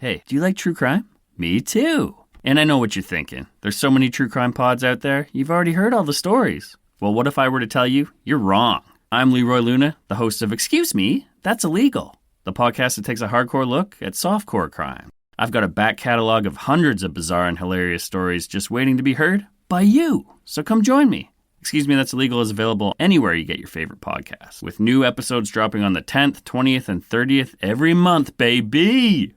Hey, do you like true crime? Me too. And I know what you're thinking. There's so many true crime pods out there, you've already heard all the stories. Well, what if I were to tell you you're wrong? I'm Leroy Luna, the host of Excuse Me, That's Illegal, the podcast that takes a hardcore look at softcore crime. I've got a back catalog of hundreds of bizarre and hilarious stories just waiting to be heard by you. So come join me. Excuse Me, That's Illegal is available anywhere you get your favorite podcasts, with new episodes dropping on the 10th, 20th, and 30th every month, baby!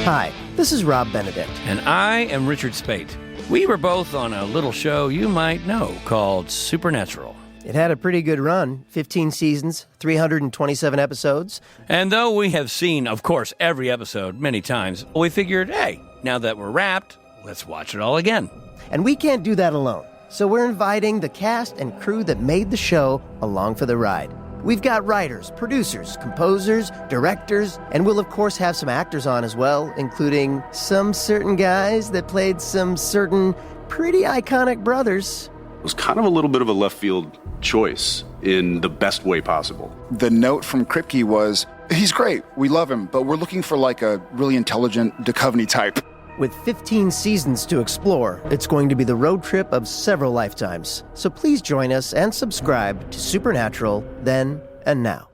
Hi, this is Rob Benedict. And I am Richard Spate. We were both on a little show you might know called Supernatural. It had a pretty good run, 15 seasons, 327 episodes. And though we have seen, of course, every episode many times, we figured, hey, now that we're wrapped, let's watch it all again. And we can't do that alone, so we're inviting the cast and crew that made the show along for the ride. We've got writers, producers, composers, directors, and we'll of course have some actors on as well, including some certain guys that played some certain pretty iconic brothers. It was kind of a little bit of a left field choice in the best way possible. The note from Kripke was, he's great, we love him, but we're looking for like a really intelligent Duchovny type. With 15 seasons to explore, it's going to be the road trip of several lifetimes. So please join us and subscribe to Supernatural then and now.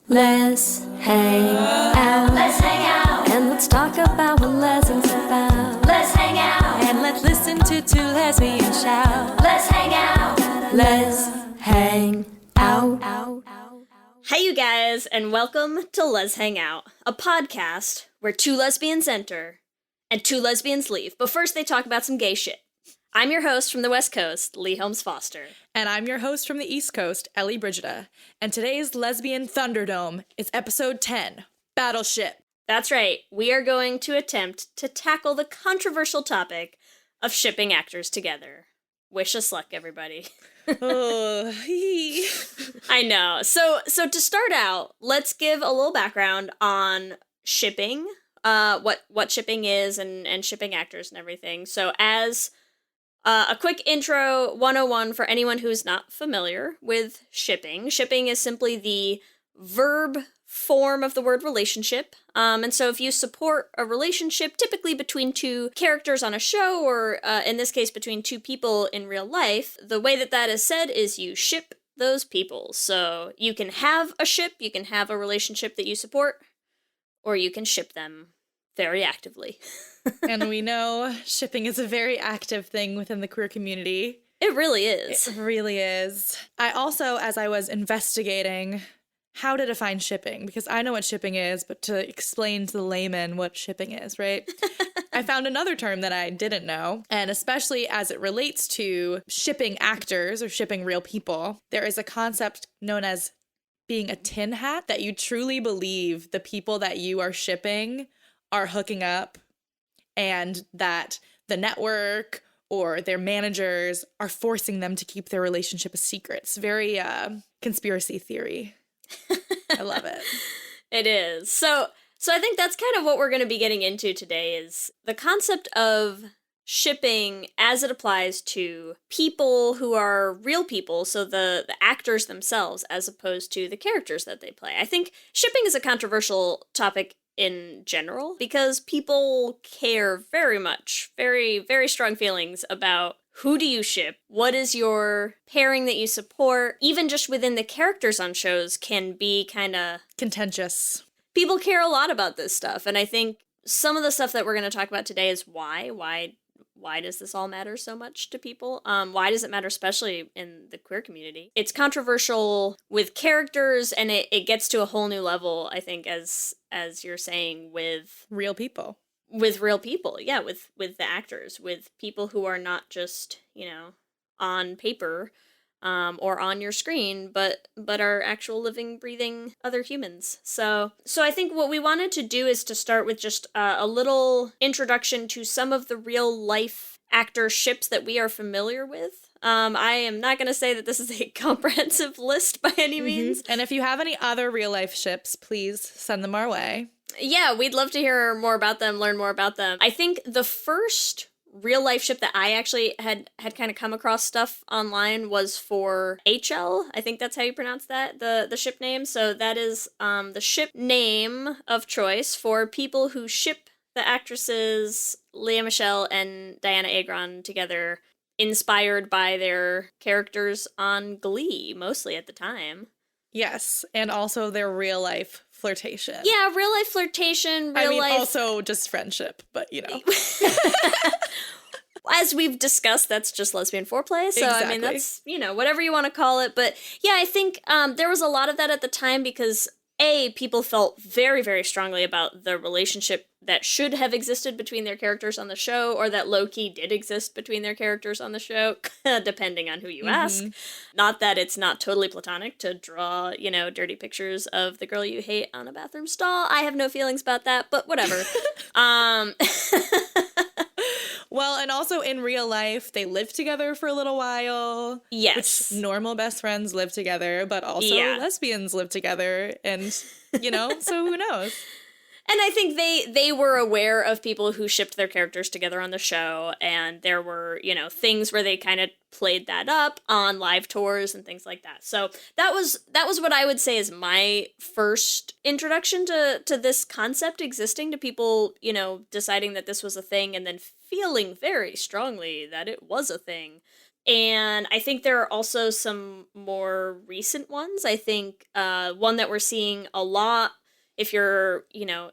Let's hang out. Let's hang out. And let's talk about what lessons about. Let's hang out. And let's listen to two lesbians shout. Let's hang out. Let's hang out. Hey, you guys, and welcome to Let's Hang Out, a podcast where two lesbians enter and two lesbians leave, but first they talk about some gay shit. I'm your host from the West Coast, Leigh Holmes Foster. And I'm your host from the East Coast, Ellie Brigida. And today's Lesbian Thunderdome is episode 10, Battleship. That's right, we are going to attempt to tackle the controversial topic of shipping actors together. Wish us luck, everybody. Oh, I know. So to start out, let's give a little background on shipping, what shipping is and shipping actors and everything. So as a quick intro 101 for anyone who's not familiar with shipping. Shipping is simply the verb form of the word relationship. And so if you support a relationship, typically between two characters on a show, or in this case, between two people in real life, the way that is said is you ship those people. So you can have a ship, you can have a relationship that you support, or you can ship them very actively. And we know shipping is a very active thing within the queer community. It really is. It really is. I also, as I was investigating how to define shipping, because I know what shipping is, but to explain to the layman what shipping is, right? I found another term that I didn't know, and especially as it relates to shipping actors or shipping real people, there is a concept known as being a tin hat, that you truly believe the people that you are shipping are hooking up and that the network or their managers are forcing them to keep their relationship a secret. It's very conspiracy theory. I love it. It is. So I think that's kind of what we're going to be getting into today, is the concept of shipping as it applies to people who are real people, so the actors themselves, as opposed to the characters that they play. I think shipping is a controversial topic in general, because people care very much, very, very strong feelings about who do you ship, what is your pairing that you support. Even just within the characters on shows can be kind of contentious. People care a lot about this stuff, and I think some of the stuff that we're going to talk about today is why does this all matter so much to people? Why does it matter, especially in the queer community? It's controversial with characters, and it gets to a whole new level, I think, as you're saying, with real people. With real people, yeah, with the actors, with people who are not just, on paper or on your screen, but are actual living, breathing other humans. So I think what we wanted to do is to start with just a little introduction to some of the real life actor ships that we are familiar with. I am not going to say that this is a comprehensive list by any means. And if you have any other real life ships, please send them our way. Yeah, we'd love to hear more about them, learn more about them. I think the first real life ship that I actually had kind of come across stuff online was for HL. I think that's how you pronounce that, the ship name. So that is the ship name of choice for people who ship the actresses Lea Michele and Diana Agron together, inspired by their characters on Glee, mostly at the time. Yes, and also their real life flirtation. Yeah, real life flirtation, also just friendship, but as we've discussed, that's just lesbian foreplay. So, Exactly. I mean, that's, whatever you want to call it. But yeah, I think there was a lot of that at the time because, A, people felt very, very strongly about the relationship that should have existed between their characters on the show, or that low-key did exist between their characters on the show, depending on who you ask. Not that it's not totally platonic to draw, dirty pictures of the girl you hate on a bathroom stall. I have no feelings about that, but whatever. Well, and also in real life, they lived together for a little while. Yes. Which normal best friends live together, but also lesbians live together. And, so who knows? And I think they were aware of people who shipped their characters together on the show, and there were, things where they kind of played that up on live tours and things like that. So that was what I would say is my first introduction to this concept existing, to people, deciding that this was a thing and then feeling very strongly that it was a thing. And I think there are also some more recent ones. I think one that we're seeing a lot, if you're,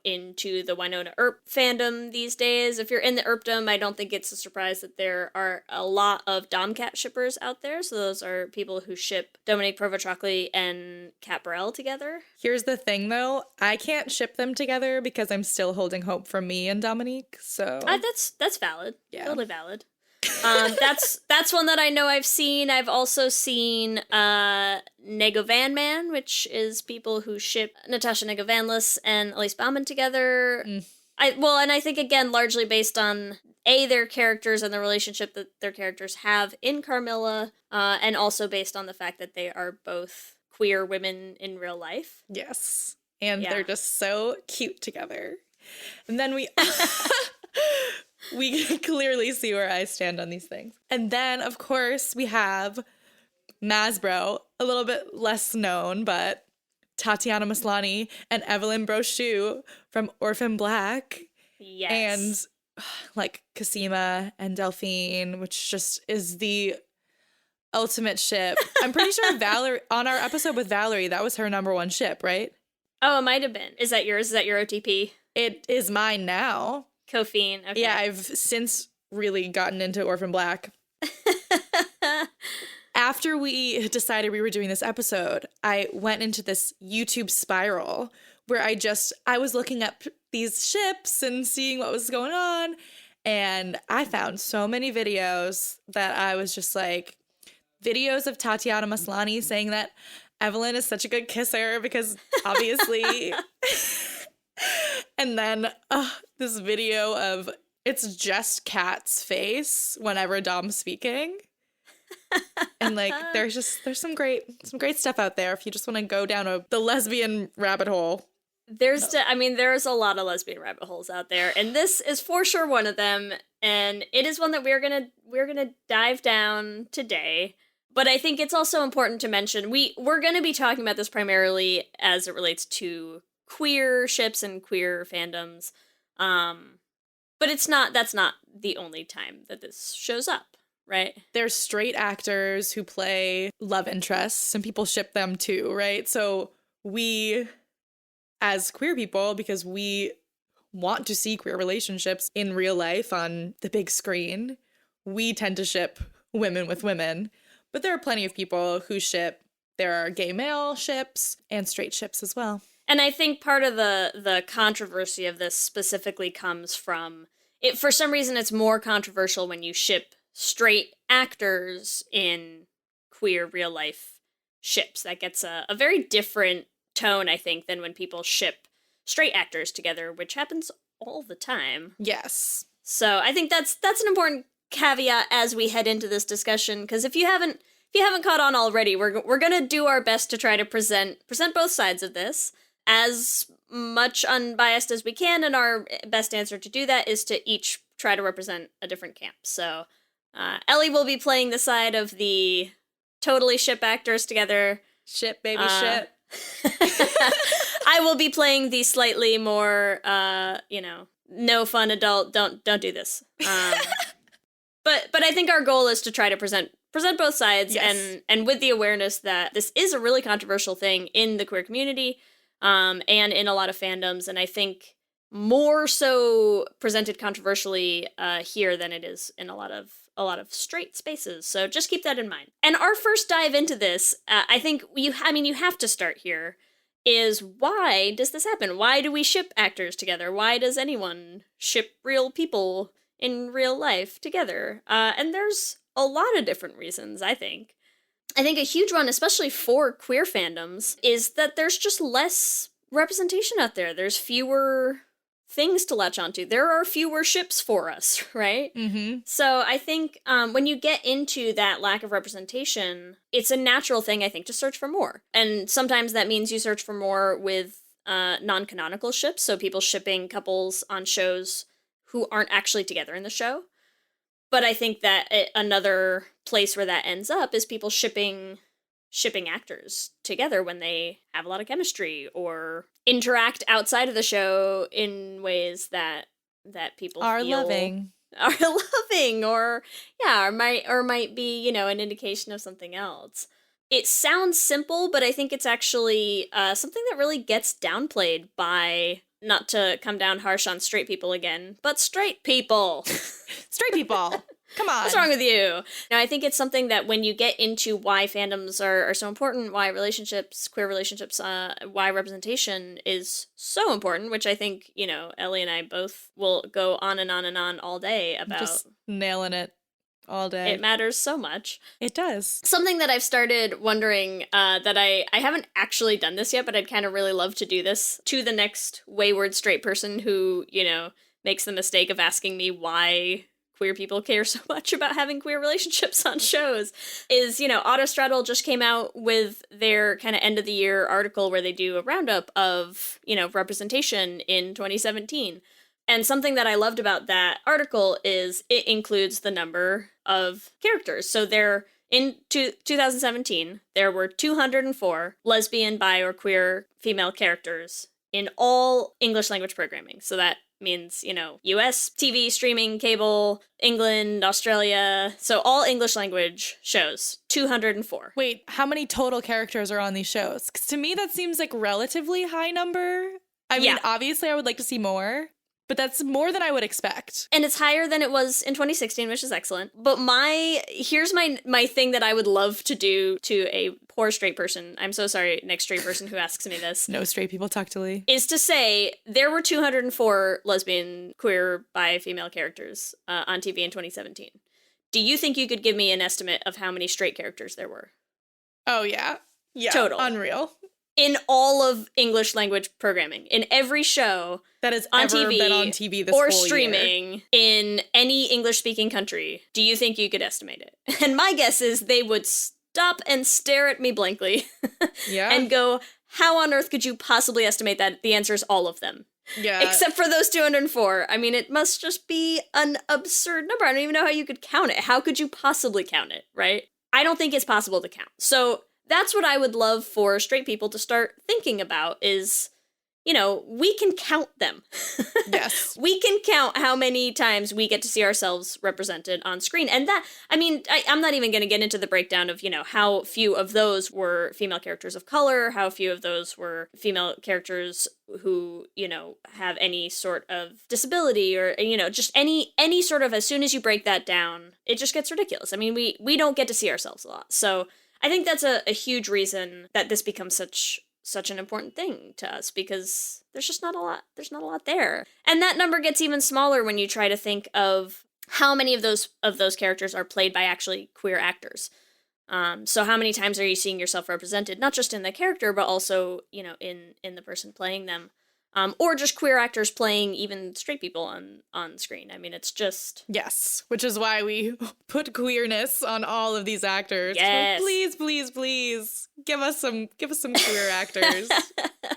into the Winona Earp fandom these days, if you're in the Earpdom, I don't think it's a surprise that there are a lot of Domcat shippers out there. So those are people who ship Dominique Provotrocli and Kat Burrell together. Here's the thing, though. I can't ship them together because I'm still holding hope for me and Dominique, so... That's valid. Yeah. Totally valid. That's one that I know I've seen. I've also seen Nego Van Man, which is people who ship Natasha Nego Vanless and Elise Bauman together. I think again largely based on their characters and the relationship that their characters have in Carmilla, and also based on the fact that they are both queer women in real life. Yes, and they're just so cute together. And then we clearly see where I stand on these things. And then, of course, we have Masbro, a little bit less known, but Tatiana Maslany and Evelyn Brochu from Orphan Black. Yes. And Cosima and Delphine, which just is the ultimate ship. I'm pretty sure Valerie, on our episode with Valerie, that was her number one ship, right? Oh, it might have been. Is that yours? Is that your OTP? It is mine now. Cophine. Okay. Yeah, I've since really gotten into Orphan Black. After we decided we were doing this episode, I went into this YouTube spiral where I was looking up these ships and seeing what was going on. And I found so many videos that I was just like, videos of Tatiana Maslany saying that Evelyn is such a good kisser because obviously... And then this video of it's just Kat's face whenever Dom's speaking. And there's some great stuff out there if you just want to go down the lesbian rabbit hole. There's a lot of lesbian rabbit holes out there, and this is for sure one of them, and it is one that we're gonna dive down today. But I think it's also important to mention we're gonna be talking about this primarily as it relates to queer ships and queer fandoms, but that's not the only time that this shows up, right? There's straight actors who play love interests and people ship them too, right? So we, as queer people, because we want to see queer relationships in real life on the big screen, we tend to ship women with women, but there are plenty of people who ship. There are gay male ships and straight ships as well. And I think part of the controversy of this specifically comes from it. For some reason, it's more controversial when you ship straight actors in queer real life ships. That gets a very different tone, I think, than when people ship straight actors together, which happens all the time. Yes. So I think that's an important caveat as we head into this discussion, because if you haven't caught on already, we're gonna do our best to try to present both sides of this as much unbiased as we can, and our best answer to do that is to each try to represent a different camp. So Ellie will be playing the side of the totally ship actors together. Ship, baby, ship. I will be playing the slightly more, no fun adult. Don't do this. But I think our goal is to try to present both sides, Yes. and with the awareness that this is a really controversial thing in the queer community, and in a lot of fandoms, and I think more so presented controversially here than it is in a lot of straight spaces. So just keep that in mind. And our first dive into this, I think you have to start here, is why does this happen? Why do we ship actors together? Why does anyone ship real people in real life together? And there's a lot of different reasons, I think. I think a huge one, especially for queer fandoms, is that there's just less representation out there. There's fewer things to latch onto. There are fewer ships for us, right? Mm-hmm. So I think when you get into that lack of representation, it's a natural thing, I think, to search for more. And sometimes that means you search for more with non-canonical ships, so people shipping couples on shows who aren't actually together in the show. But I think that another place where that ends up is people shipping actors together when they have a lot of chemistry or interact outside of the show in ways that people Are feel loving, or might be, an indication of something else. It sounds simple, but I think it's actually something that really gets downplayed by, not to come down harsh on straight people again, but straight people. straight people. Come on. What's wrong with you? No, I think it's something that when you get into why fandoms are so important, why relationships, queer relationships, why representation is so important, which I think, Ellie and I both will go on and on and on all day about. Just nailing it all day. It matters so much. It does. Something that I've started wondering, that I haven't actually done this yet, but I'd kind of really love to do this to the next wayward straight person who, makes the mistake of asking me why queer people care so much about having queer relationships on shows, is, Autostraddle just came out with their kind of end of the year article where they do a roundup of, representation in 2017. And something that I loved about that article is it includes the number of characters. So in 2017, there were 204 lesbian, bi, or queer female characters in all English language programming. So that means, US, TV, streaming, cable, England, Australia. So all English language shows, 204. Wait, how many total characters are on these shows? 'Cause to me, that seems like relatively high number. I mean, obviously I would like to see more, but that's more than I would expect. And it's higher than it was in 2016, which is excellent. But here's my thing that I would love to do to a poor straight person. I'm so sorry, next straight person who asks me this. No straight people talk to Leigh. Is to say there were 204 lesbian, queer, bi, female characters on TV in 2017. Do you think you could give me an estimate of how many straight characters there were? Oh, yeah. Yeah. Total. Unreal. In all of English language programming, in every show that has on ever TV been on TV this or whole streaming year. In any English-speaking country, do you think you could estimate it? And my guess is they would stop and stare at me blankly Yeah. and go, how on earth could you possibly estimate that? The answer is all of them. Yeah. Except for those 204. I mean, it must just be an absurd number. I don't even know how you could count it. How could you possibly count it, right? I don't think it's possible to count. So that's what I would love for straight people to start thinking about is, we can count them. Yes. We can count how many times we get to see ourselves represented on screen. And that, I'm not even going to get into the breakdown of, how few of those were female characters of color, how few of those were female characters who, have any sort of disability or, just any sort of, as soon as you break that down, it just gets ridiculous. I mean, we don't get to see ourselves a lot. So I think that's a huge reason that this becomes such an important thing to us, because there's just not a lot there. And that number gets even smaller when you try to think of how many of those characters are played by actually queer actors. So how many times are you seeing yourself represented, not just in the character, but also, in the person playing them. Or just queer actors playing even straight people on screen. I mean, it's just... Yes, which is why we put queerness on all of these actors. Yes. Please, please, please, give us some queer actors.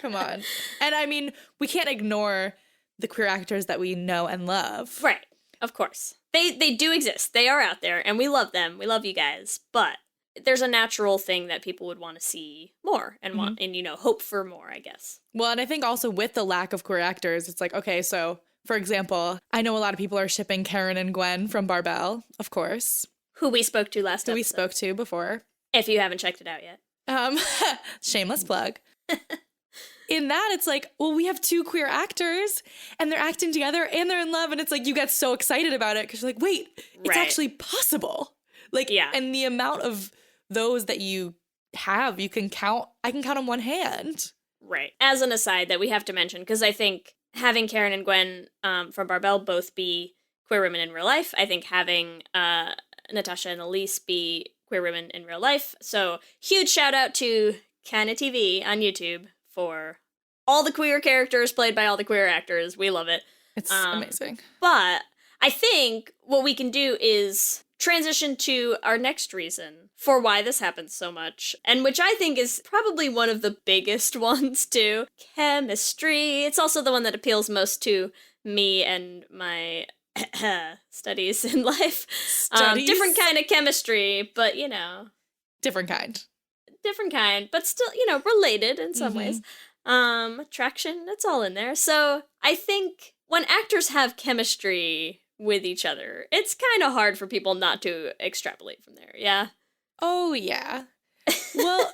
Come on. And I mean, we can't ignore the queer actors that we know and love. Right. of course. They do exist. They are out there, and we love them. We love you guys. But there's a natural thing that people would want to see more and want, and, you know, hope for more, I guess. Well, and I think also with the lack of queer actors, it's like, okay, so for example, I know a lot of people are shipping Karen and Gwen from Barbell, of course. Who we spoke to last episode. Who we spoke to before. If you haven't checked it out yet. Shameless plug. In that, it's like, well, we have 2 queer actors and they're acting together and they're in love. And it's like, you get so excited about it because you're like, wait, it's actually possible. Like, yeah. And the amount of those that you have, I can count on one hand. Right. As an aside that we have to mention, because I think having Karen and Gwen from Barbell both be queer women in real life, I think having Natasha and Elise be queer women in real life. So huge shout out to Canna TV on YouTube for all the queer characters played by all the queer actors. We love it. It's amazing. But I think what we can do is transition to our next reason for why this happens so much, and which I think is probably one of the biggest ones too. Chemistry. It's also the one that appeals most to me and my studies in life. Different kind of chemistry, but you know. Different kind, but still, you know, related in some ways. Attraction, it's all in there. So I think when actors have chemistry with each other, it's kind of hard for people not to extrapolate from there, yeah? Oh, yeah. Well,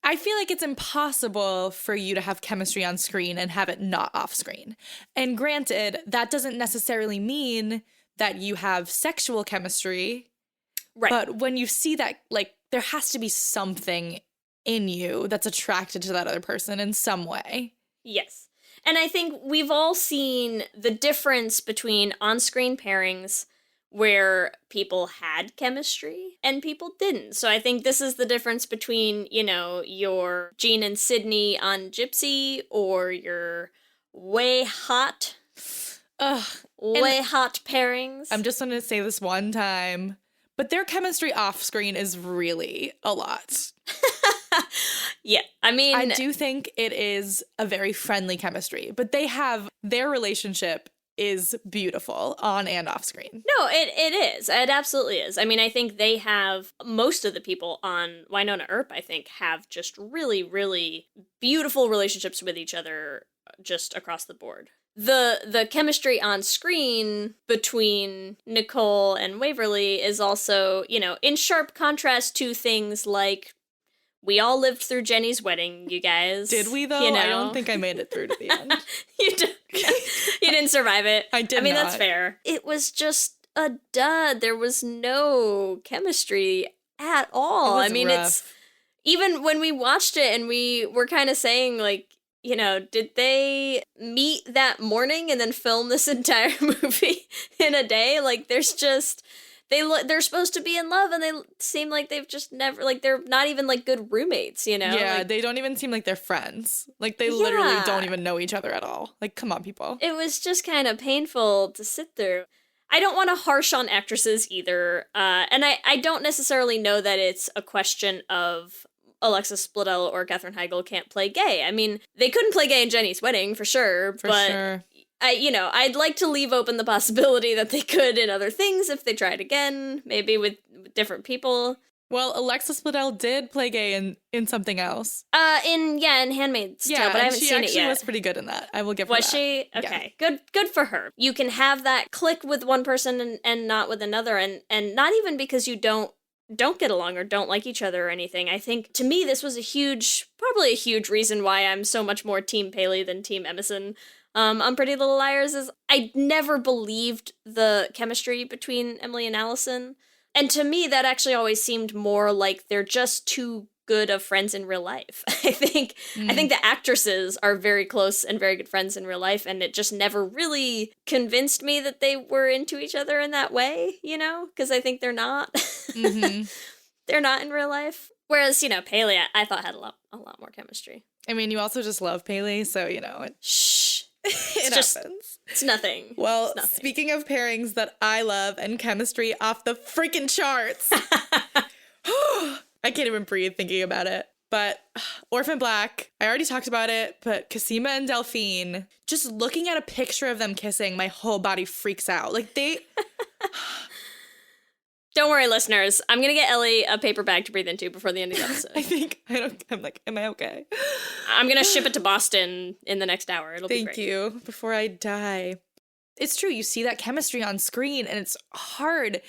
I feel like it's impossible for you to have chemistry on screen and have it not off screen. And granted, that doesn't necessarily mean that you have sexual chemistry. Right. But when you see that, like, there has to be something in you that's attracted to that other person in some way. Yes. And I think we've all seen the difference between on-screen pairings where people had chemistry and people didn't. So I think this is the difference between, you know, your Jean and Sydney on Gypsy or your way hot pairings. I'm just going to say this one time, but their chemistry off screen is really a lot. Yeah, I mean, I do think it is a very friendly chemistry, but their relationship is beautiful on and off screen. No, it is. It absolutely is. I mean, I think they have, most of the people on Wynonna Earp, I think, have just really, really beautiful relationships with each other just across the board. The chemistry on screen between Nicole and Waverly is also, you know, in sharp contrast to things like we all lived through Jenny's wedding, you guys. Did we, though? You know? I don't think I made it through to the end. You didn't survive it. I did not. I mean, that's fair. It was just a dud. There was no chemistry at all. I mean, rough. It's... Even when we watched it and we were kind of saying, like, you know, did they meet that morning and then film this entire movie in a day? Like, there's just... They're supposed to be in love, and they seem like they've just never, like, they're not even, like, good roommates, you know? Yeah, like, they don't even seem like they're friends. Like, they literally don't even know each other at all. Like, come on, people. It was just kind of painful to sit through. I don't want to harsh on actresses either, and I don't necessarily know that it's a question of Alexis Bledel or Katherine Heigl can't play gay. I mean, they couldn't play gay in Jenny's wedding, for sure, but... I'd like to leave open the possibility that they could in other things if they tried again, maybe with different people. Well, Alexis Bledel did play gay in something else. In Handmaid's Tale, but I haven't seen it yet. She actually was pretty good in that. I will give her Was that. she? Okay, yeah. Good for her. You can have that click with one person and not with another, and not even because you don't get along or don't like each other or anything. I think, to me, this was probably a huge reason why I'm so much more Team Paley than Team Emerson. On Pretty Little Liars is I never believed the chemistry between Emily and Allison. And to me, that actually always seemed more like they're just too good of friends in real life. I think the actresses are very close and very good friends in real life, and it just never really convinced me that they were into each other in that way, you know? Because I think they're not. Mm-hmm. They're not in real life. Whereas, you know, Paley, I thought had a lot more chemistry. I mean, you also just love Paley, so, you know. Shh. It happens. It's nothing. Well, it's nothing. Speaking of pairings that I love and chemistry off the freaking charts. I can't even breathe thinking about it. But Orphan Black, I already talked about it, but Cosima and Delphine, just looking at a picture of them kissing, my whole body freaks out. Like they... Don't worry, listeners. I'm going to get Ellie a paper bag to breathe into before the end of the episode. I'm like, am I okay? I'm going to ship it to Boston in the next hour. It'll be great. Thank you. Before I die. It's true. You see that chemistry on screen, and it's hard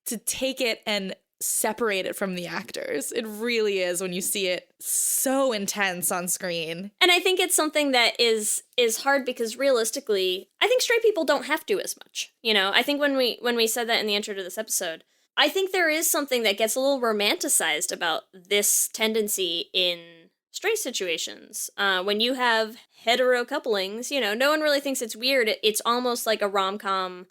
to take it and separate it from the actors. It really is when you see it so intense on screen. And I think it's something that is hard because realistically, I think straight people don't have to as much. You know, I think when we said that in the intro to this episode, I think there is something that gets a little romanticized about this tendency in straight situations. When you have hetero couplings, you know, no one really thinks it's weird. It's almost like a rom-com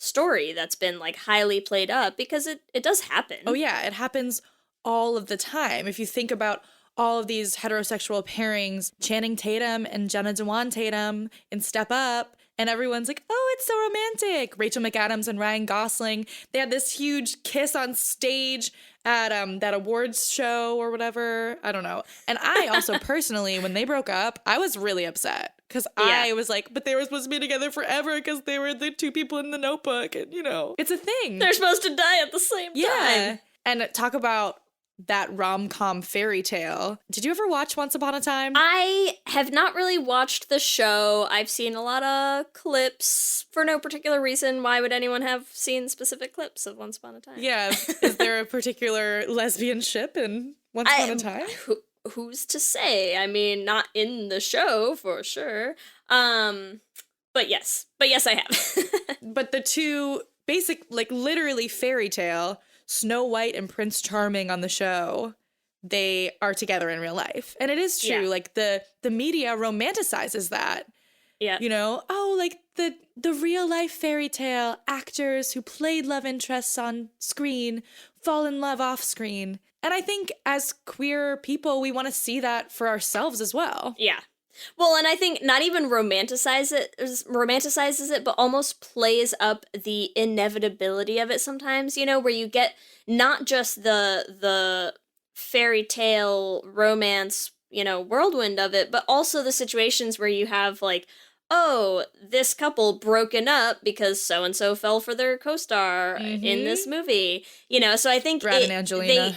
story that's been like highly played up because it does happen. Oh yeah, it happens all of the time. If you think about all of these heterosexual pairings, Channing Tatum and Jenna Dewan Tatum in Step Up, and everyone's like, oh, it's so romantic. Rachel McAdams and Ryan Gosling, they had this huge kiss on stage at that awards show or whatever. I don't know. And I also personally, when they broke up, I was really upset. Because I was like, but they were supposed to be together forever because they were the two people in the Notebook. And, you know, it's a thing. They're supposed to die at the same time. And talk about that rom-com fairy tale. Did you ever watch Once Upon a Time? I have not really watched the show. I've seen a lot of clips for no particular reason. Why would anyone have seen specific clips of Once Upon a Time? Yeah. Is there a particular lesbian ship in Once Upon a Time? Who's to say? I mean, not in the show for sure. But yes, I have. But the two basic, like literally fairy tale, Snow White and Prince Charming on the show, they are together in real life. And it is true. Like the media romanticizes that. Yeah. You know, oh, like the real life fairy tale actors who played love interests on screen fall in love off screen. And I think as queer people, we want to see that for ourselves as well. Yeah. Well, and I think not even romanticizes it, but almost plays up the inevitability of it sometimes, you know, where you get not just the fairy tale romance, you know, whirlwind of it, but also the situations where you have like, oh, this couple broken up because so-and-so fell for their co-star in this movie, you know, so I think Brad and Angelina.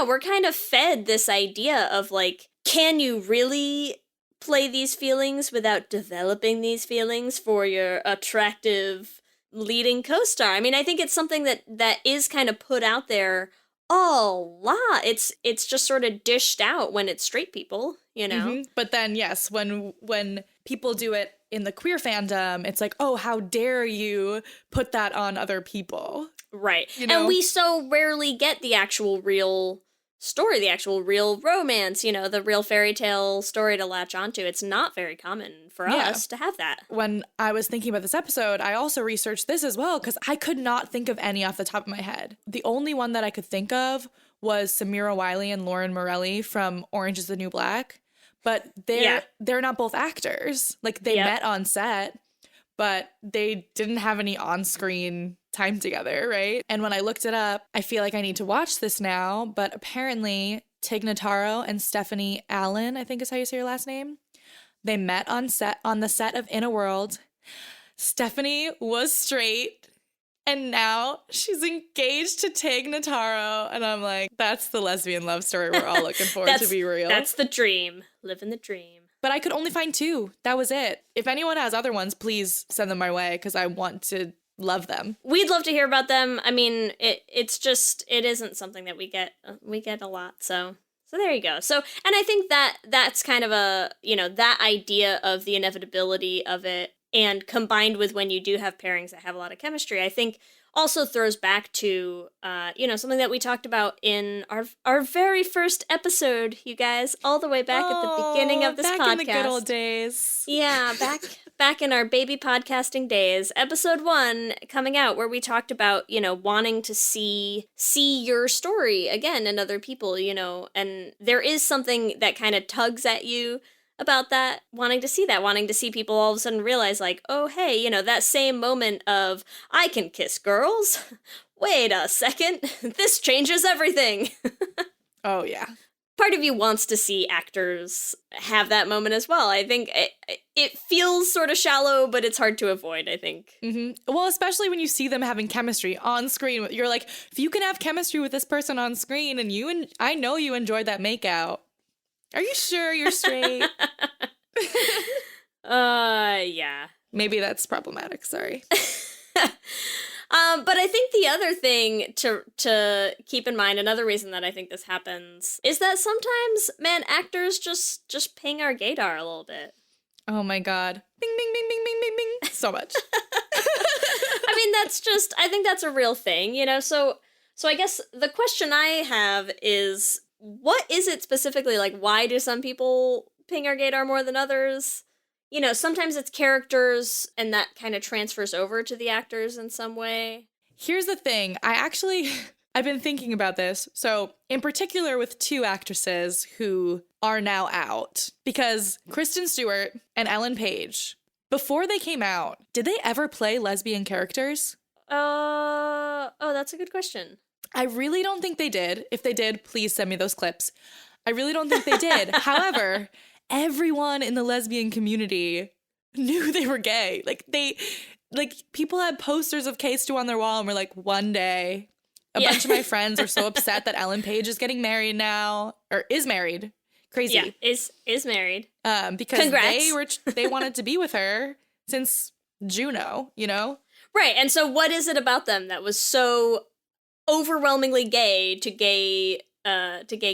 We're kind of fed this idea of like, can you really play these feelings without developing these feelings for your attractive leading co-star? I mean, I think it's something that is kind of put out there a lot. It's just sort of dished out when it's straight people, you know? Mm-hmm. But then, yes, when people do it in the queer fandom, it's like, oh, how dare you put that on other people? Right. You know? And we so rarely get the actual real story, the actual real romance, you know, the real fairy tale story to latch onto. It's not very common for us to have that. When I was thinking about this episode, I also researched this as well because I could not think of any off the top of my head. The only one that I could think of was Samira Wiley and Lauren Morelli from Orange is the New Black. But they're not both actors. Like they met on set, but they didn't have any on-screen time together, right? And when I looked it up, I feel like I need to watch this now, but apparently Tig Notaro and Stephanie Allen, I think is how you say your last name, they met on the set of In a World. Stephanie was straight, and now she's engaged to Tig Notaro, and I'm like, that's the lesbian love story we're all looking for, to be real. That's the dream. Living the dream. But I could only find 2. That was it. If anyone has other ones, please send them my way because I want to love them. We'd love to hear about them. I mean, it isn't something that we get a lot. So there you go. So, and I think that's kind of a, you know, that idea of the inevitability of it, and combined with when you do have pairings that have a lot of chemistry, I think also throws back to, you know, something that we talked about in our very first episode, you guys, all the way back at the beginning of this podcast. Back in the good old days. Yeah, back in our baby podcasting days. Episode 1 coming out where we talked about, you know, wanting to see your story again in other people, you know, and there is something that kind of tugs at you about that, wanting to see people all of a sudden realize like, oh, hey, you know, that same moment of, I can kiss girls. Wait a second, this changes everything. Oh, yeah. part of you wants to see actors have that moment as well. I think it feels sort of shallow, but it's hard to avoid, I think. Mm-hmm. Well, especially when you see them having chemistry on screen. You're like, if you can have chemistry with this person on screen and I know you enjoyed that makeout. Are you sure you're straight? Yeah. Maybe that's problematic, sorry. But I think the other thing to keep in mind, another reason that I think this happens, is that sometimes, man, actors just ping our gaydar a little bit. Oh my god. Bing, bing, bing, bing, bing, bing, bing. So much. I mean, I think that's a real thing, you know? So I guess the question I have is, what is it specifically? Like, why do some people ping our gaydar more than others? You know, sometimes it's characters and that kind of transfers over to the actors in some way. Here's the thing. I've been thinking about this. So in particular with two actresses who are now out, because Kristen Stewart and Ellen Page, before they came out, did they ever play lesbian characters? Oh, that's a good question. I really don't think they did. If they did, please send me those clips. I really don't think they did. However, everyone in the lesbian community knew they were gay. Like people had posters of K-Stu on their wall and were like, one day, a bunch of my friends are so upset that Ellen Page is getting married now, or is married. Crazy. Yeah, is married. Because Congrats. they wanted to be with her since Juno, you know? Right. And so what is it about them that was so overwhelmingly gay to gay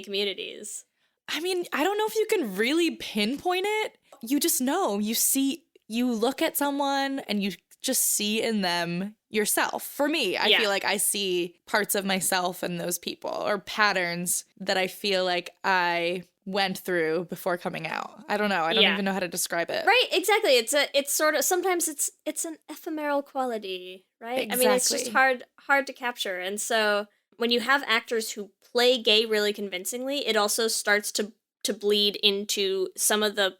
communities? I mean, I don't know if you can really pinpoint it. You just know. You look at someone and you just see in them yourself. For me, I feel like I see parts of myself in those people, or patterns that I feel like I went through before coming out. I don't know. I don't even know how to describe it. Right, exactly. It's sort of, sometimes it's an ephemeral quality, right? Exactly. I mean, it's just hard to capture. And so when you have actors who play gay really convincingly, it also starts to bleed into some of the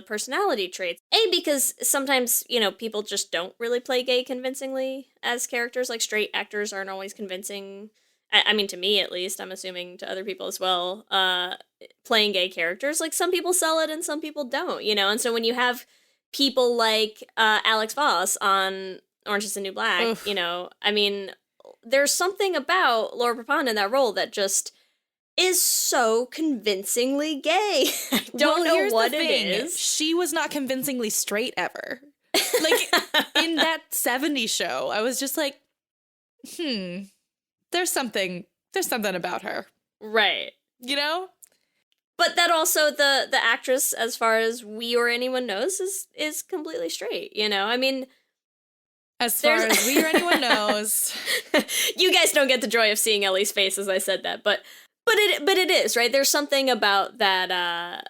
personality traits. Because sometimes, you know, people just don't really play gay convincingly as characters. Like, straight actors aren't always convincing. I mean, to me at least, I'm assuming to other people as well, playing gay characters. Like, some people sell it and some people don't, you know? And so when you have people like Alex Voss on Orange is the New Black, Oof. you know, I mean, there's something about Laura Prepon in that role that just is so convincingly gay. I don't know what it is. She was not convincingly straight ever. Like, in that 70s show, I was just like, there's something about her. Right. You know? But that also, the actress, as far as we or anyone knows, is completely straight, you know? I mean, as far as we or anyone knows. You guys don't get the joy of seeing Ellie's face as I said that, but it is, right? There's something about that,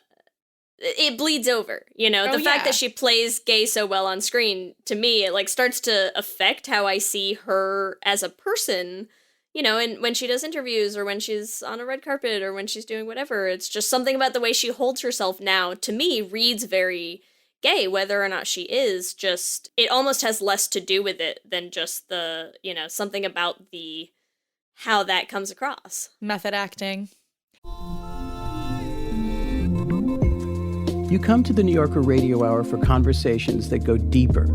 it bleeds over, you know? The fact that she plays gay so well on screen, to me, it, like, starts to affect how I see her as a person, you know, and when she does interviews, or when she's on a red carpet, or when she's doing whatever. It's just something about the way she holds herself now, to me, reads very gay. Whether or not she is, just, it almost has less to do with it than just the, you know, something about how that comes across. Method acting. You come to the New Yorker Radio Hour for conversations that go deeper,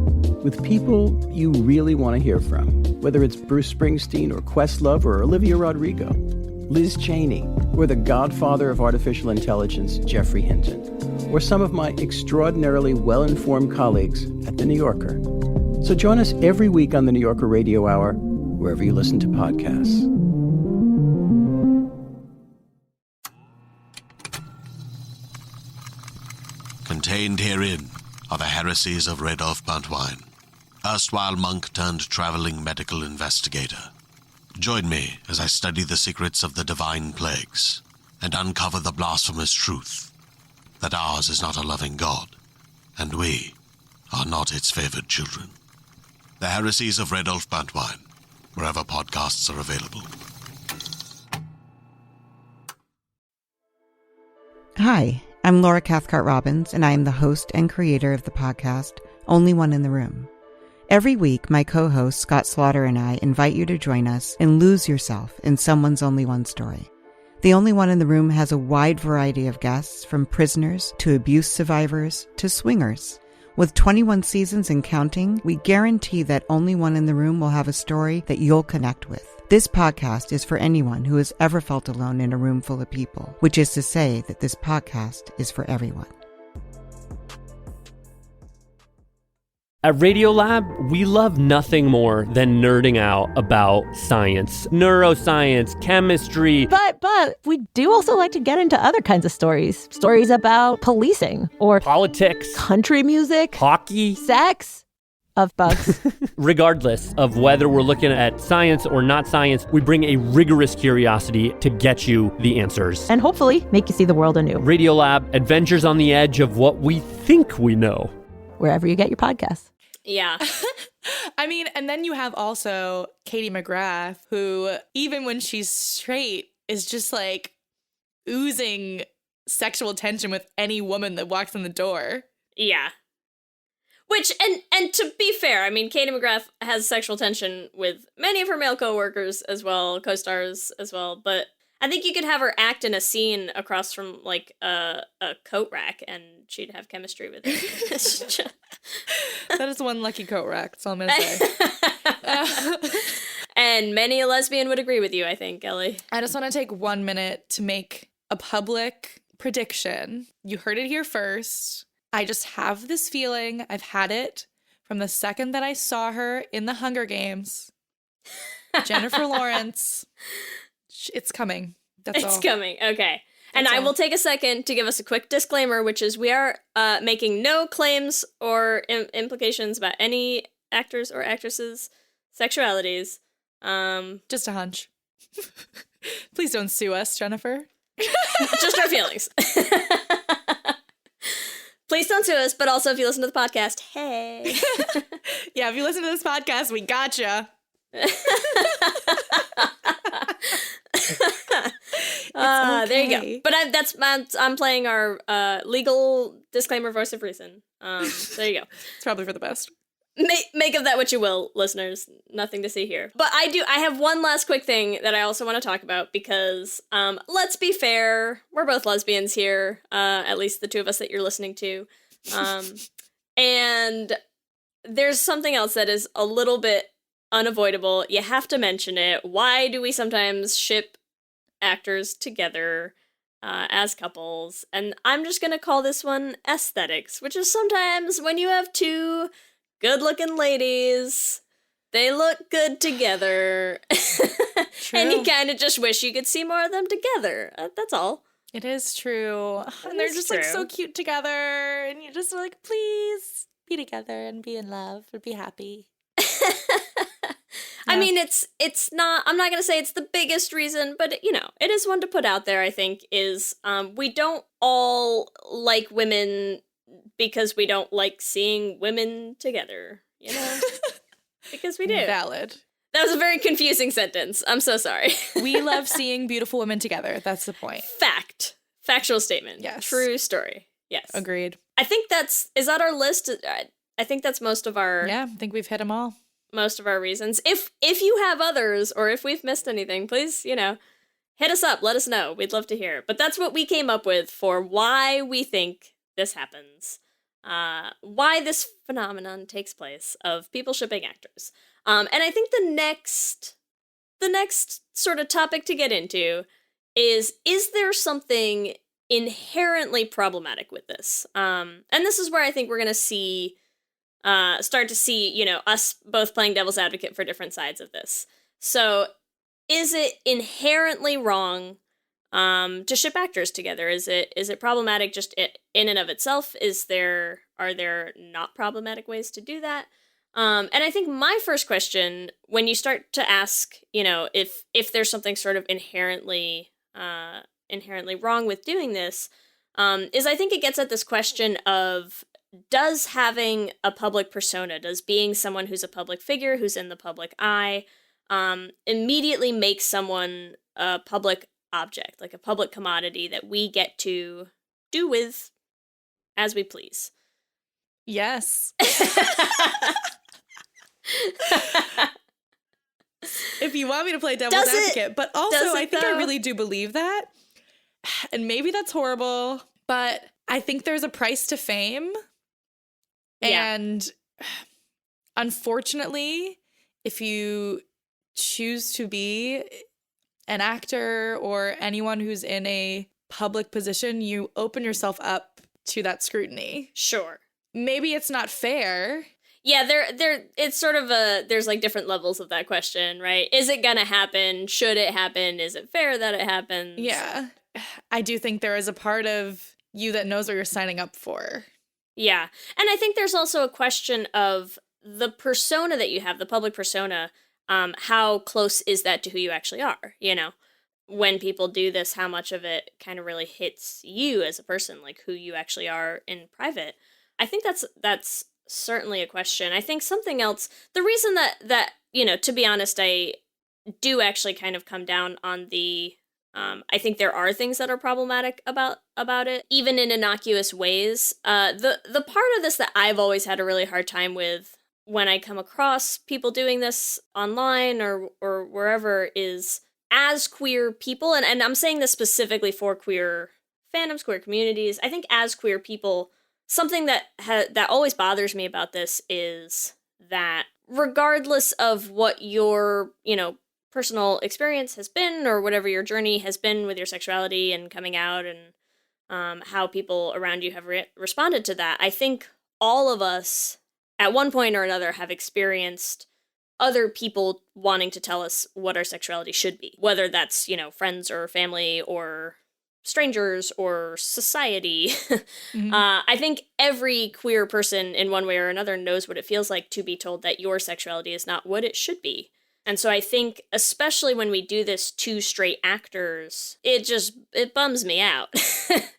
with people you really want to hear from, whether it's Bruce Springsteen or Questlove or Olivia Rodrigo, Liz Cheney, or the godfather of artificial intelligence, Jeffrey Hinton, or some of my extraordinarily well-informed colleagues at the New Yorker. So join us every week on the New Yorker Radio Hour, wherever you listen to podcasts. Contained herein are the heresies of Radolf Buntwine, erstwhile monk turned traveling medical investigator. Join me as I study the secrets of the divine plagues and uncover the blasphemous truth that ours is not a loving God, and we are not its favored children. The heresies of Radolf Buntwine, wherever podcasts are available. Hi, I'm Laura Cathcart-Robbins, and I am the host and creator of the podcast, Only One in the Room. Every week, my co-host Scott Slaughter and I invite you to join us and lose yourself in someone's only one story. The Only One in the Room has a wide variety of guests, from prisoners to abuse survivors to swingers. With 21 seasons and counting, we guarantee that Only One in the Room will have a story that you'll connect with. This podcast is for anyone who has ever felt alone in a room full of people, which is to say that this podcast is for everyone. At Radiolab, we love nothing more than nerding out about science, neuroscience, chemistry. But we do also like to get into other kinds of stories. Stories about policing or politics, country music, hockey, sex, of bugs. Regardless of whether we're looking at science or not science, we bring a rigorous curiosity to get you the answers. And hopefully make you see the world anew. Radiolab, adventures on the edge of what we think we know. Wherever you get your podcasts. Yeah. I mean, and then you have also Katie McGrath, who, even when she's straight, is just like oozing sexual tension with any woman that walks in the door. Yeah. Which, and to be fair, I mean, Katie McGrath has sexual tension with many of her male co-workers as well, co-stars as well, but I think you could have her act in a scene across from, like, a coat rack, and she'd have chemistry with it. That is one lucky coat rack, that's all I'm going to say. And many a lesbian would agree with you, I think, Ellie. I just want to take 1 minute to make a public prediction. You heard it here first. I just have this feeling, I've had it from the second that I saw her in the Hunger Games. Jennifer Lawrence. It's coming. That's all. It's coming. Okay. And I will take a second to give us a quick disclaimer, which is we are making no claims or implications about any actors or actresses' sexualities. Just a hunch. Please don't sue us, Jennifer. Just our feelings. Please don't sue us, but also if you listen to the podcast, hey. Yeah, if you listen to this podcast, we gotcha. Okay. There you go. But I'm playing our legal disclaimer voice of reason. There you go. It's probably for the best. Make of that what you will, listeners. Nothing to see here. But I have one last quick thing that I also want to talk about because, let's be fair, we're both lesbians here, at least the two of us that you're listening to. And there's something else that is a little bit unavoidable. You have to mention it. Why do we sometimes ship actors together as couples? And I'm just going to call this one aesthetics, which is sometimes when you have two good-looking ladies, they look good together. And you kind of just wish you could see more of them together. That's all. It is true. And they're just like so cute together. And you're just like, please be together and be in love and be happy. I mean, it's not, I'm not going to say it's the biggest reason, but, you know, it is one to put out there, I think, is we don't all like women because we don't like seeing women together, you know? Because we do. Valid. That was a very confusing sentence. I'm so sorry. We love seeing beautiful women together. That's the point. Fact. Factual statement. Yes. True story. Yes. Agreed. I think is that our list? I think that's most of our... Yeah, I think we've hit them all. Most of our reasons. If you have others, or if we've missed anything, please, you know, hit us up. Let us know. We'd love to hear. But that's what we came up with for why we think this happens. Why this phenomenon takes place of people shipping actors. And I think the next sort of topic to get into is there something inherently problematic with this? And this is where I think we're going to start to see, you know, us both playing devil's advocate for different sides of this. So is it inherently wrong to ship actors together? Is it problematic just in and of itself? Are there not problematic ways to do that? And I think my first question, when you start to ask, you know, if there's something sort of inherently wrong with doing this, is I think it gets at this question of, does having a public persona, does being someone who's a public figure, who's in the public eye, immediately make someone a public object, like a public commodity that we get to do with as we please? Yes. if you want me to play devil's advocate. But also, I think I really do believe that. And maybe that's horrible, but I think there's a price to fame. Yeah. And unfortunately, if you choose to be an actor or anyone who's in a public position, you open yourself up to that scrutiny. Sure. Maybe it's not fair. Yeah, it's sort of there's like different levels of that question, right? Is it gonna happen? Should it happen? Is it fair that it happens? Yeah. I do think there is a part of you that knows what you're signing up for. Yeah. And I think there's also a question of the persona that you have, the public persona, how close is that to who you actually are, you know? When people do this, how much of it kind of really hits you as a person, like who you actually are in private. I think that's certainly a question. I think something else, the reason that you know, to be honest, I do actually kind of come down on the I think there are things that are problematic about it, even in innocuous ways. The part of this that I've always had a really hard time with when I come across people doing this online or wherever is, as queer people, and I'm saying this specifically for queer fandoms, queer communities, I think as queer people, something that always bothers me about this is that regardless of what your, you know, personal experience has been or whatever your journey has been with your sexuality and coming out and how people around you have responded to that, I think all of us at one point or another have experienced other people wanting to tell us what our sexuality should be, whether that's, you know, friends or family or strangers or society. Mm-hmm. I think every queer person in one way or another knows what it feels like to be told that your sexuality is not what it should be. And so I think, especially when we do this to straight actors, it bums me out.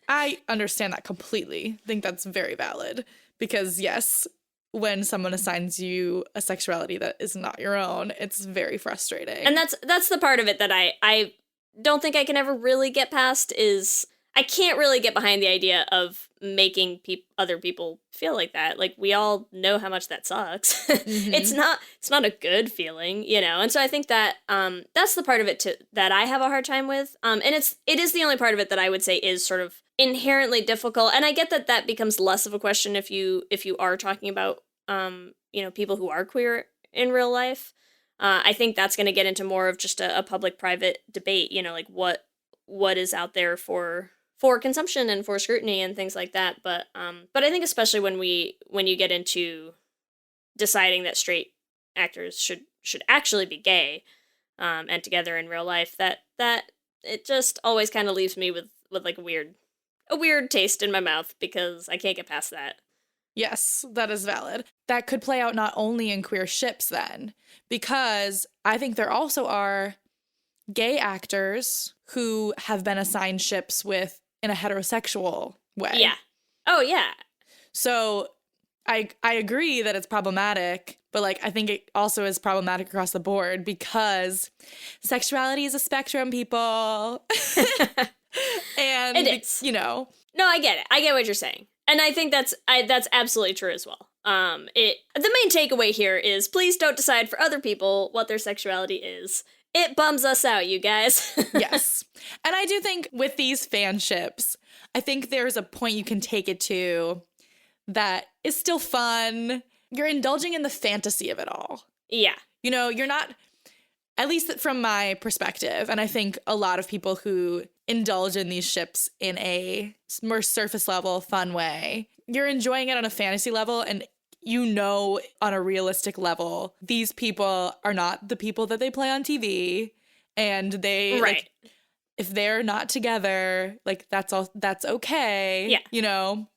I understand that completely. I think that's very valid. Because yes, when someone assigns you a sexuality that is not your own, it's very frustrating. And that's the part of it that I don't think I can ever really get past is I can't really get behind the idea of making other people feel like that. Like, we all know how much that sucks. Mm-hmm. It's not a good feeling, you know? And so I think that that's the part of it that I have a hard time with. And it is the only part of it that I would say is sort of inherently difficult. And I get that becomes less of a question if you are talking about, you know, people who are queer in real life. I think that's going to get into more of just a public-private debate, you know, like what is out there for consumption and for scrutiny and things like that. But I think especially when you get into deciding that straight actors should actually be gay and together in real life, that it just always kind of leaves me with like a weird taste in my mouth because I can't get past that. Yes, that is valid. That could play out not only in queer ships then, because I think there also are gay actors who have been assigned ships with in a heterosexual way. Yeah. Oh, yeah. So I agree that it's problematic, but like I think it also is problematic across the board because sexuality is a spectrum, people. And it is. You know. No, I get it. I get what you're saying. And I think that's absolutely true as well. The main takeaway here is please don't decide for other people what their sexuality is. It bums us out, you guys. Yes. And I do think with these fanships, I think there's a point you can take it to that is still fun. You're indulging in the fantasy of it all. Yeah. You know, you're not, at least from my perspective, and I think a lot of people who indulge in these ships in a more surface level, fun way, you're enjoying it on a fantasy level, and you know on a realistic level, these people are not the people that they play on TV, and they, right. Like, if they're not together, like, that's okay. Yeah. You know?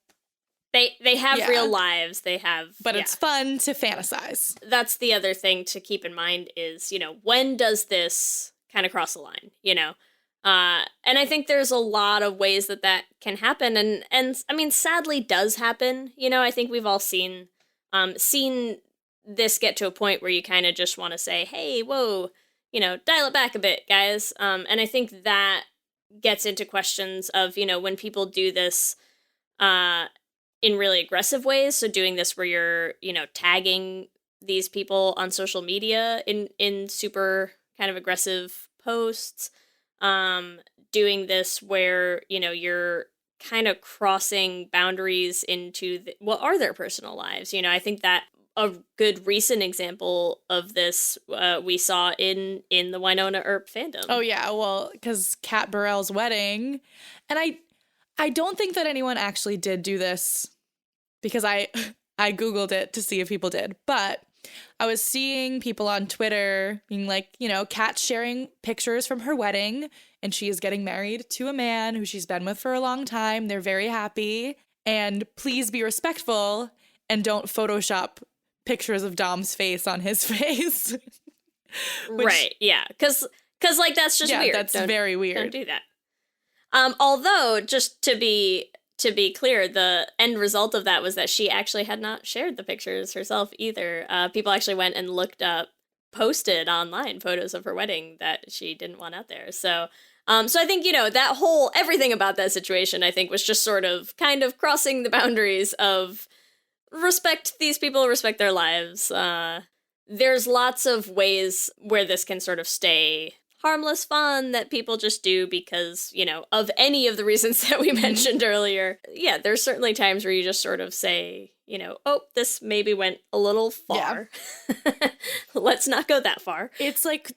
They have real lives. They have... But it's fun to fantasize. That's the other thing to keep in mind is, you know, when does this kind of cross the line, you know? And I think there's a lot of ways that can happen. And I mean, sadly does happen. You know, I think we've all seen this get to a point where you kind of just want to say, hey, whoa, you know, dial it back a bit, guys. And I think that gets into questions of, you know, when people do this in really aggressive ways. So doing this where you're, you know, tagging these people on social media in super kind of aggressive posts, doing this where, you know, you're kind of crossing boundaries into what are their personal lives. You know, I think that a good recent example of this we saw in the Winona Earp fandom. Oh yeah, well, because Kat Burrell's wedding, and I don't think that anyone actually did do this, because I Googled it to see if people did, but I was seeing people on Twitter being like, you know, Kat sharing pictures from her wedding, and she is getting married to a man who she's been with for a long time. They're very happy, and please be respectful and don't Photoshop pictures of Dom's face on his face. Right, yeah, because like that's just weird. That's very weird. Don't do that. Although, just to be clear, the end result of that was that she actually had not shared the pictures herself either. People actually went and posted online photos of her wedding that she didn't want out there. So I think, you know, everything about that situation, I think, was just sort of kind of crossing the boundaries of respect these people, respect their lives. There's lots of ways where this can sort of stay harmless fun that people just do because, you know, of any of the reasons that we mentioned earlier. Yeah, there's certainly times where you just sort of say, you know, oh, this maybe went a little far. Yeah. Let's not go that far. It's like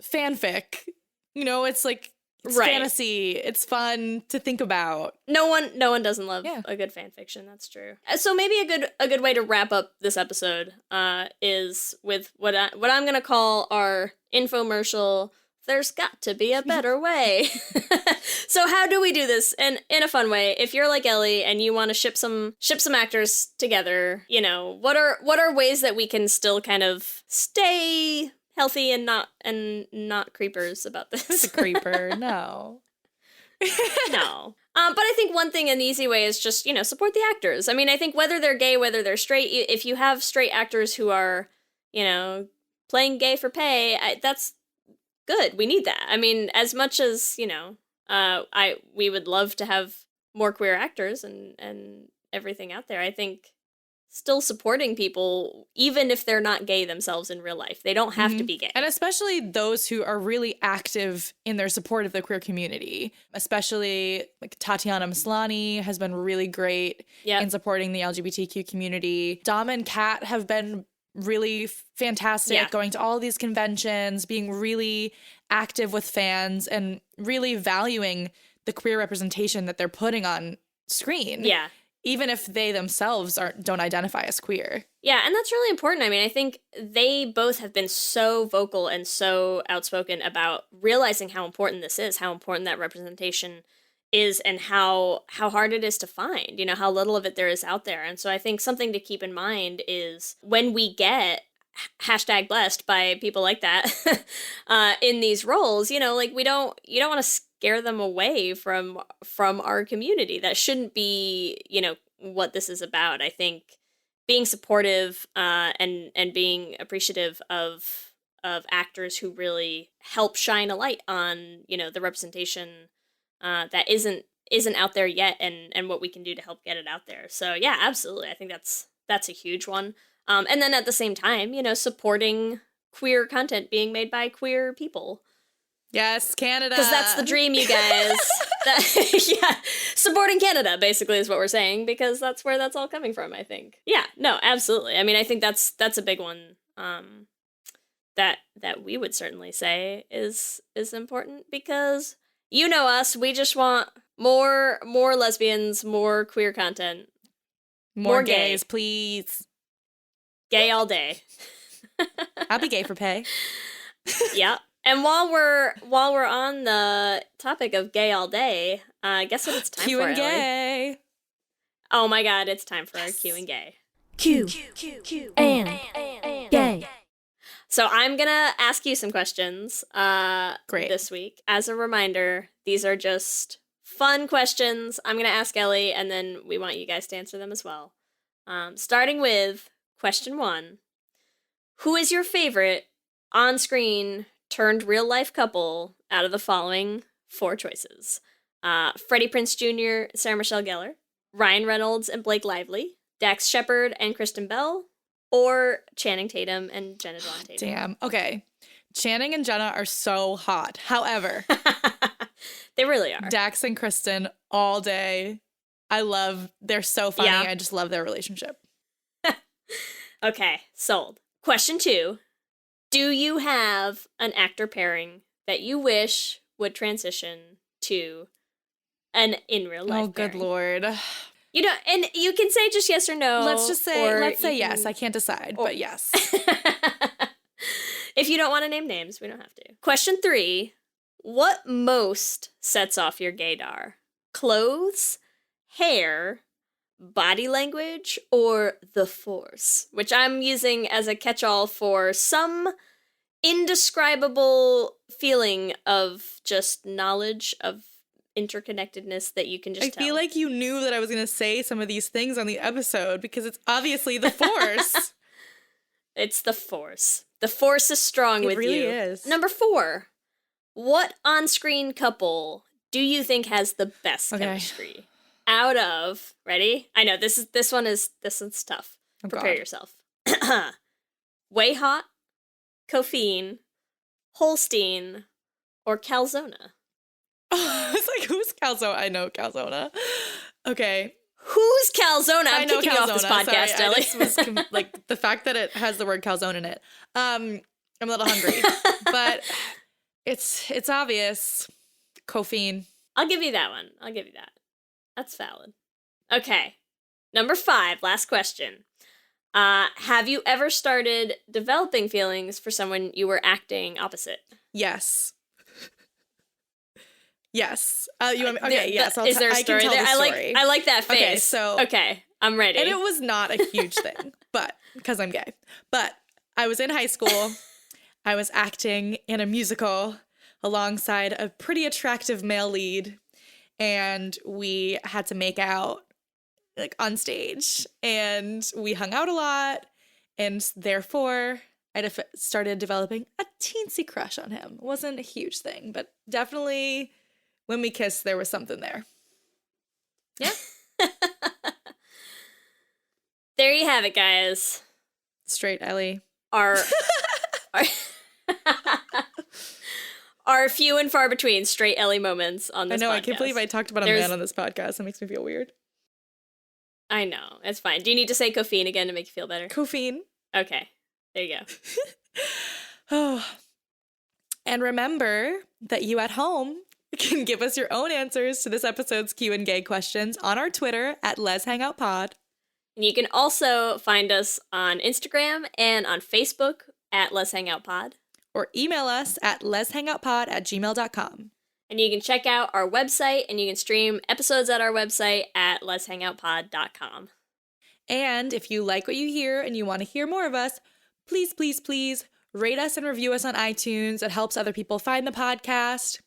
fanfic. You know, it's like it's fantasy. It's fun to think about. No one doesn't love a good fan fiction. That's true. So maybe a good way to wrap up this episode is with what I'm gonna call our infomercial. There's got to be a better way. So how do we do this in a fun way? If you're like Ellie and you want to ship some actors together, you know, what are ways that we can still kind of stay healthy and not creepers about this? Who's a creeper? No. No. But I think one thing, an easy way, is just, you know, support the actors. I mean, I think whether they're gay, whether they're straight, if you have straight actors who are, you know, playing gay for pay, that's good. We need that. I mean, as much as, you know, we would love to have more queer actors and everything out there. I think still supporting people, even if they're not gay themselves in real life. They don't have to be gay. And especially those who are really active in their support of the queer community. Especially like Tatiana Maslany has been really great in supporting the LGBTQ community. Dom and Kat have been really fantastic, going to all these conventions, being really active with fans, and really valuing the queer representation that they're putting on screen. Yeah. Even if they themselves don't identify as queer. Yeah, and that's really important. I mean, I think they both have been so vocal and so outspoken about realizing how important this is, how important that representation is, and how hard it is to find, you know, how little of it there is out there. And so I think something to keep in mind is when we get #blessed by people like that in these roles, you know, like you don't want to scare them away from our community. That shouldn't be, you know, what this is about. I think being supportive and being appreciative of actors who really help shine a light on, you know, the representation that isn't out there yet, and what we can do to help get it out there. So yeah, absolutely. I think that's a huge one. And then at the same time, you know, supporting queer content being made by queer people. Yes, Canada. Because that's the dream, you guys. Supporting Canada basically is what we're saying, because that's where that's all coming from, I think. Yeah, no, absolutely. I mean, I think that's a big one that we would certainly say is important, because you know us, we just want more lesbians, more queer content. More gays, please. Gay all day. I'll be gay for pay. Yeah. And while we're on the topic of gay all day, guess what it's time Q for, and Ellie? gay. Oh my God, it's time for our Q and gay. Q and gay. So I'm gonna ask you some questions Great. this week. As a reminder, these are just fun questions. I'm gonna ask Ellie, and then we want you guys to answer them as well. Starting with question 1. Who is your favorite on-screen turned real-life couple out of the following 4 choices? Freddie Prinze Jr., Sarah Michelle Gellar, Ryan Reynolds and Blake Lively, Dax Shepard and Kristen Bell, or Channing Tatum and Jenna Dawn Tatum? Damn. Okay. Channing and Jenna are so hot. However, they really are. Dax and Kristen all day. They're so funny. Yeah. I just love their relationship. Okay, sold. Question 2. Do you have an actor pairing that you wish would transition to an in real life? Oh, good Lord. You know, and you can say just yes or no. Let's say yes. I can't decide, but yes. If you don't want to name names, we don't have to. Question 3. What most sets off your gaydar? Clothes, hair, body language, or the force? Which I'm using as a catch-all for some indescribable feeling of just knowledge of interconnectedness that you can just tell. I feel like you knew that I was going to say some of these things on the episode because it's obviously the force. It's the force. The force is strong with you. It really is. Number 4. What on-screen couple do you think has the best chemistry? Out of, ready? I know this one's tough. Prepare yourself. Way Hot, Coffeen, Holstein, or Calzona? I was like, who's Calzona? I know Calzona. Okay. Who's Calzona? I'm I know kicking Calzona. off this podcast, Sorry, Ellie. I just was like the fact that it has the word calzone in it. I'm a little hungry, but it's obvious. Coffeen. I'll give you that one. I'll give you that. That's valid. Okay. Number 5, last question. Have you ever started developing feelings for someone you were acting opposite? Yes. Yes. You want me, okay, yes. Is there a story there? I like that face. Okay, so okay, I'm ready. And it was not a huge thing, but because I'm gay. But I was in high school. I was acting in a musical alongside a pretty attractive male lead, and we had to make out like on stage, and we hung out a lot, and therefore I started developing a teensy crush on him. It wasn't a huge thing, but definitely when we kissed, there was something there. Yeah. There you have it, guys. Straight Ellie. Our few and far between straight Ellie moments on this podcast. I know, I can't believe I talked about a man on this podcast. That makes me feel weird. I know, it's fine. Do you need to say Coffeen again to make you feel better? Coffeen. Okay, there you go. Oh. And remember that you at home can give us your own answers to this episode's Q&A questions on our Twitter at Let's Hang Out Pod. And you can also find us on Instagram and on Facebook at Let's Hang Out Pod. Or email us at letshangoutpod@gmail.com. And you can check out our website and you can stream episodes at our website at letshangoutpod.com. And if you like what you hear and you want to hear more of us, please, please, please rate us and review us on iTunes. It helps other people find the podcast.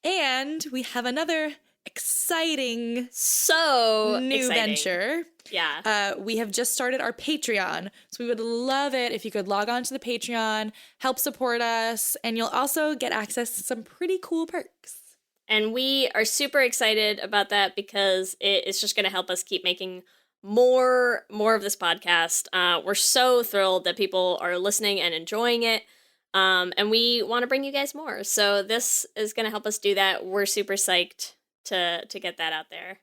And we have another exciting new venture. Yeah. We have just started our Patreon. So we would love it if you could log on to the Patreon, help support us, and you'll also get access to some pretty cool perks. And we are super excited about that because it's just going to help us keep making more of this podcast. We're so thrilled that people are listening and enjoying it. And we want to bring you guys more. So this is going to help us do that. We're super psyched to get that out there.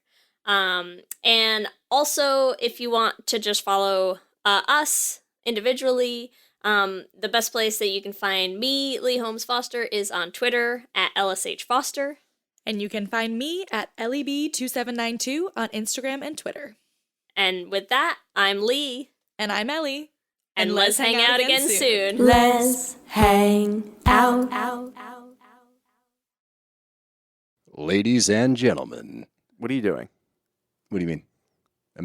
And also, if you want to just follow us individually, the best place that you can find me, Leigh Holmes Foster, is on Twitter at LSH Foster. And you can find me at LEB2792 on Instagram and Twitter. And with that, I'm Leigh. And I'm Ellie. And let's hang out again soon. Let's hang out. Ladies and gentlemen. What are you doing? What do you mean?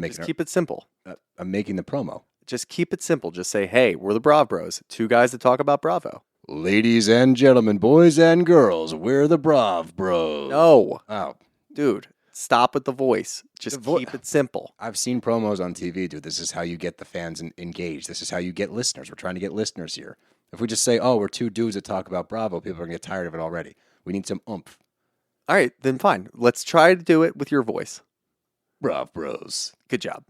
Just keep it simple. I'm making the promo. Just keep it simple. Just say, hey, we're the Brav Bros. 2 guys that talk about Bravo. Ladies and gentlemen, boys and girls, we're the Brav Bros. No. Oh. Dude, stop with the voice. Just keep it simple. I've seen promos on TV, dude. This is how you get the fans engaged. This is how you get listeners. We're trying to get listeners here. If we just say, oh, we're 2 dudes that talk about Bravo, people are going to get tired of it already. We need some oomph. All right, then fine. Let's try to do it with your voice. Brav Bros. Good job.